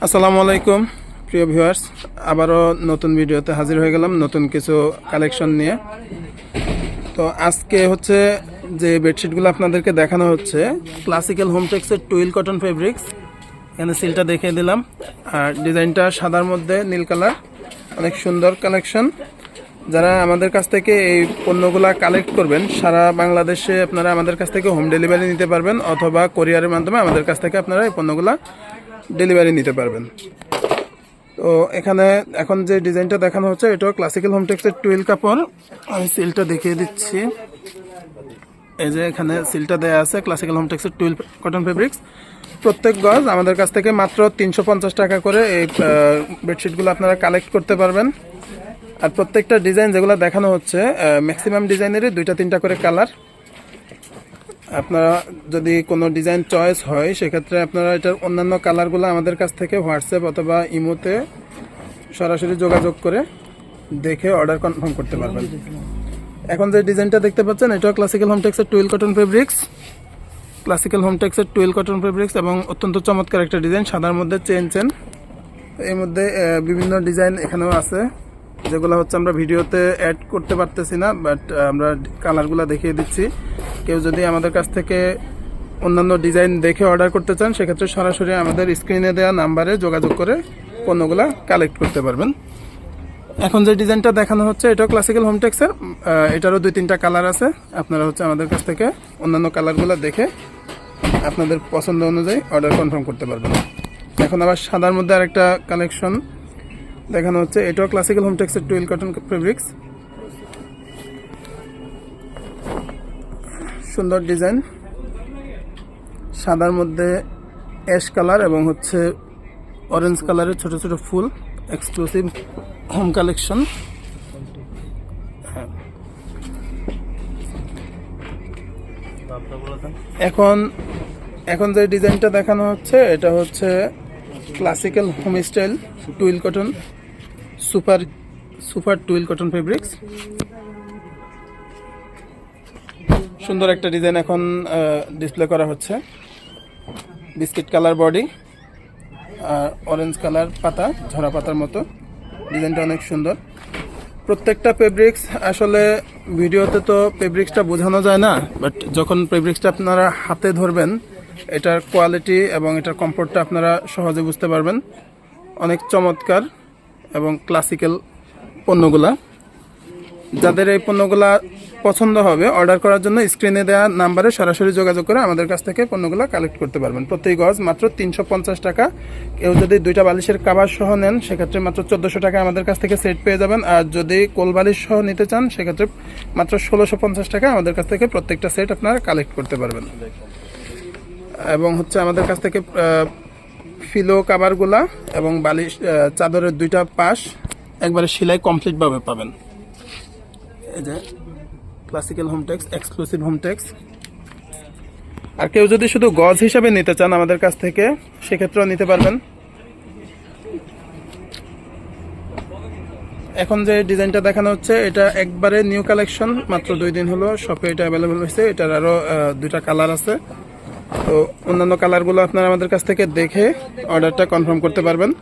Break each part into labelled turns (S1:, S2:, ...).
S1: আসসালামু আলাইকুম প্রিয় ভিউয়ার্স, আবারও নতুন ভিডিওতে হাজির হয়ে গেলাম নতুন কিছু কালেকশন নিয়ে। তো আজকে হচ্ছে যে বেডশিটগুলো আপনাদেরকে দেখানো হচ্ছে ক্লাসিক্যাল হোমটেক্সের টুইল কটন ফেব্রিক্স। এখানে সিলটা দেখিয়ে দিলাম, আর ডিজাইনটা সাদার মধ্যে নীল কালার, অনেক সুন্দর কালেকশন। যারা আমাদের কাছ থেকে এই পণ্যগুলা কালেক্ট করবেন, সারা বাংলাদেশে আপনারা আমাদের কাছ থেকে হোম ডেলিভারি নিতে পারবেন, অথবা কোরিয়ারের মাধ্যমে আমাদের কাছ থেকে আপনারা এই পণ্যগুলা ডেলিভারি নিতে পারবেন। তো এখানে এখন যে ডিজাইনটা দেখানো হচ্ছে এটাও ক্লাসিক্যাল হোমটেক্সের টুইল কাপড়। আমি সিলটা দেখিয়ে দিচ্ছি। এই যে এখানে সিলটা দেয়া আছে ক্লাসিক্যাল হোমটেক্সের টুইল কটন ফেব্রিক্স। প্রত্যেক গজ আমাদের কাছ থেকে মাত্র 350 টাকা করে এই বেডশিটগুলো আপনারা কালেক্ট করতে পারবেন। আর প্রত্যেকটা ডিজাইন যেগুলো দেখানো হচ্ছে ম্যাক্সিমাম ডিজাইনেরই 2-3টা করে কালার। আপনারা যদি কোনো ডিজাইন চয়েস হয় সেক্ষেত্রে আপনারা এটার অন্যান্য কালারগুলো আমাদের কাছ থেকে হোয়াটসঅ্যাপ অথবা ইমোতে সরাসরি যোগাযোগ করে দেখে অর্ডার কনফার্ম করতে পারবেন। এখন যে ডিজাইনটা দেখতে পাচ্ছেন এটাও ক্লাসিক্যাল হোমটেক্সের টুইল কটন ফেব্রিক্স। ক্লাসিক্যাল হোমটেক্সের টুইল কটন ফেব্রিক্স এবং অত্যন্ত চমৎকার একটা ডিজাইন, সাদার মধ্যে চেন। এর মধ্যে বিভিন্ন ডিজাইন এখানেও আছে, যেগুলো হচ্ছে আমরা ভিডিওতে অ্যাড করতে পারতেছি না, বাট আমরা কালারগুলো দেখিয়ে দিচ্ছি। কেউ যদি আমাদের কাছ থেকে অন্যান্য ডিজাইন দেখে অর্ডার করতে চান সেক্ষেত্রে সরাসরি আমাদের স্ক্রিনে দেওয়া নাম্বারে যোগাযোগ করে পণ্যগুলো কালেক্ট করতে পারবেন। এখন যে ডিজাইনটা দেখানো হচ্ছে এটাও ক্লাসিক্যাল হোমটেক্সের, এটারও 2-3টা কালার আছে। আপনারা হচ্ছে আমাদের কাছ থেকে অন্যান্য কালারগুলো দেখে আপনাদের পছন্দ অনুযায়ী অর্ডার কনফার্ম করতে পারবেন। এখন আবার সাদার মধ্যে আরেকটা কালেকশন দেখানো হচ্ছে, এটাও ক্লাসিক্যাল হোমটেক্সের টুইল কটন ফেব্রিক্স। সুন্দর ডিজাইন, সাদার মধ্যে অ্যাশ কালার এবং হচ্ছে অরেঞ্জ কালারের ছোট ছোট ফুল, এক্সক্লুসিভ হোম কালেকশন। এখন যে ডিজাইনটা দেখানো হচ্ছে এটা হচ্ছে classical home style twill cotton super twill cotton fabrics. সুন্দর একটা ডিজাইন এখন ডিসপ্লে করা হচ্ছে। বিস্কিট কালার বডি আর অরেঞ্জ কালার পাতা, ঝরা পাতার মতো। ডিজাইনটা অনেক সুন্দর। প্রত্যেকটা ফেব্রিক্স আসলে ভিডিওতে তো ফেব্রিক্সটা বোঝানো যায় না, বাট যখন ফেব্রিক্সটা আপনারা হাতে ধরবেন এটার কোয়ালিটি এবং এটার কমফোর্টটা আপনারা সহজে বুঝতে পারবেন। অনেক চমৎকার এবং ক্লাসিক্যাল পণ্যগুলা। যাদের এই পণ্যগুলা পছন্দ হবে অর্ডার করার জন্য স্ক্রিনে দেওয়া নাম্বারে সরাসরি যোগাযোগ করে আমাদের কাছ থেকে পণ্যগুলো কালেক্ট করতে পারবেন। প্রতি গজ মাত্র 350 টাকা। কেউ যদি 2টা বালিশের কাভার সহ নেন সেক্ষেত্রে মাত্র 1400 টাকা আমাদের কাছ থেকে সেট পেয়ে যাবেন। আর যদি কোল বালিশ সহ নিতে চান সেক্ষেত্রে মাত্র 1650 টাকা আমাদের কাছ থেকে প্রত্যেকটা সেট আপনারা কালেক্ট করতে পারবেন। এবং হচ্ছে আমাদের কাছ থেকে ফিলো কাভারগুলা এবং বালিশ চাদরের 2টা পাশ একবারে সেলাই কমপ্লিটভাবে পাবেন। এই যে ক্লাসিক্যাল হোমটেক্স, এক্সক্লুসিভ হোমটেক্স। আর কেউ যদি শুধু গজ হিসাবে নিতে চান আমাদের কাছ থেকে সেক্ষেত্রেও নিতে পারবেন। এখন যে ডিজাইনটা দেখানো হচ্ছে এটা একবারে নিউ কালেকশন, মাত্র 2 দিন হলো শপে এটা অ্যাভেলেবল হয়েছে। এটার আরও 2টা কালার আছে। তো অন্যান্য কালারগুলো আপনারা আমাদের কাছ থেকে দেখে অর্ডারটা কনফার্ম করতে পারবেন।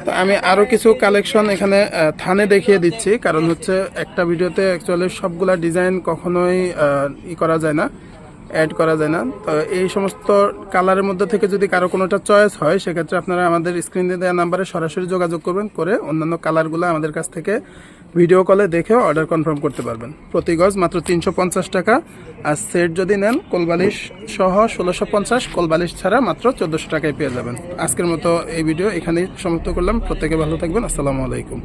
S1: তো আমি আরও কিছু কালেকশন এখানে থানে দেখিয়ে দিচ্ছি, কারণ হচ্ছে একটা ভিডিওতে অ্যাকচুয়ালি সবগুলা ডিজাইন কখনোই করা যায় না, অ্যাড করা যায় না। তো এই সমস্ত কালারের মধ্যে থেকে যদি কারো কোনোটা চয়েস হয় সেক্ষেত্রে আপনারা আমাদের স্ক্রিনে দেওয়া নাম্বারে সরাসরি যোগাযোগ করবেন, করে অন্যান্য কালারগুলো আমাদের কাছ থেকে ভিডিও কলে দেখেও অর্ডার কনফার্ম করতে পারবেন। প্রতি গজ মাত্র 350 টাকা। আর সেট যদি নেন কোলবালিশ সহ 1650, কোলবালিশ ছাড়া মাত্র 1400 টাকায় পেয়ে যাবেন। আজকের মতো এই ভিডিও এখানেই সমাপ্ত করলাম। প্রত্যেকে ভালো থাকবেন। আসসালামু আলাইকুম।